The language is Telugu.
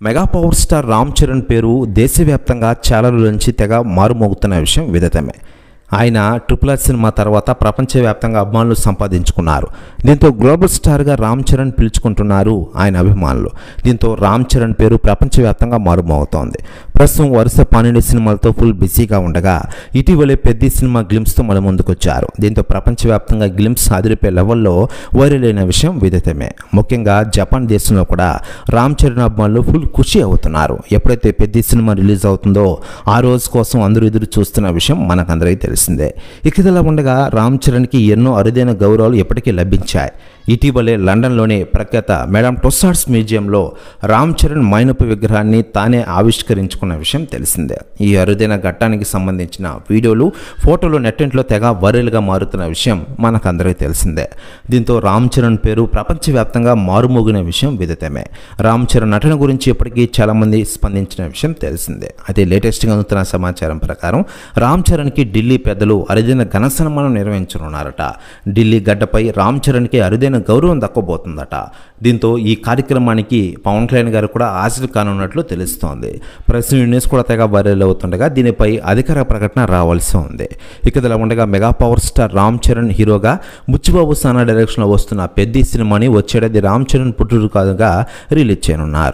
Mega power star Ram Charan పేరు దేశవ్యాప్తంగా చాలా రోజుల నుంచి తెగ మారుమోగుతున్న విషయం విదితమే. ఆయన RRR సినిమా తర్వాత ప్రపంచవ్యాప్తంగా అభిమానులు సంపాదించుకున్నారు. దీంతో గ్లోబల్ స్టార్గా రామ్ చరణ్ పిలుచుకుంటున్నారు ఆయన అభిమానులు. దీంతో రామ్ చరణ్ పేరు ప్రపంచవ్యాప్తంగా మారుమోగుతోంది. ప్రస్తుతం వరుస 12 సినిమాలతో ఫుల్ బిజీగా ఉండగా ఇటీవలే పెద్ద సినిమా గ్లిమ్స్తో మన ముందుకొచ్చారు. దీంతో ప్రపంచవ్యాప్తంగా గ్లిమ్స్ అదిరిపే లెవెల్లో వైరల్ అయిన విషయం విదితమే. ముఖ్యంగా జపాన్ దేశంలో కూడా రామ్ చరణ్ అభిమానులు ఫుల్ ఖుషి అవుతున్నారు. ఎప్పుడైతే పెద్ద సినిమా రిలీజ్ అవుతుందో ఆ రోజు కోసం అందరూ ఎదురు చూస్తున్న విషయం మనకందరికీ తెలిసిందే. ఇకలా ఉండగా రామ్ చరణ్కి ఎన్నో అరుదైన గౌరవాలు ఇప్పటికీ లభించాయి. ఇటీవలే లండన్లోని ప్రఖ్యాత మేడం టొస్సాడ్స్ మ్యూజియంలో రామ్ చరణ్ మైనపు విగ్రహాన్ని తానే ఆవిష్కరించుకున్న విషయం తెలిసిందే. ఈ అరుదైన ఘట్టానికి సంబంధించిన వీడియోలు, ఫోటోలు నెట్టింట్లో తెగ వైరల్గా మారుతున్న విషయం మనకందరికీ తెలిసిందే. దీంతో రామ్ చరణ్ పేరు ప్రపంచవ్యాప్తంగా మారుమోగిన విషయం విదితమే. రామ్ చరణ్ నటన గురించి ఇప్పటికీ చాలామంది స్పందించిన విషయం తెలిసిందే. అయితే లేటెస్ట్గా అందుతున్న సమాచారం ప్రకారం రామ్ చరణ్కి ఢిల్లీ పెద్దలు అరుదైన ఘన సన్మానం నిర్వహించనున్నారట. ఢిల్లీ గడ్డపై రామ్ చరణ్కి అరుదైన గౌరవం దక్కబోతుందట. దీంతో ఈ కార్యక్రమానికి పవన్ కళ్యాణ్ గారు కూడా హాజరు కానున్నట్లు తెలుస్తోంది. ప్రెస్ న్యూస్ కూడా తెగ వైరల్ అవుతుండగా దీనిపై అధికార ప్రకటన రావాల్సి ఉంది. ఇకలా ఉండగా mega power star Ram Charan హీరోగా బుచ్చిబాబు సానా డైరెక్షన్లో వస్తున్న పెద్ద సినిమాని వచ్చేటది రామ్ చరణ్ పుట్టినరోజుగా రిలీజ్ చేయనున్నారు.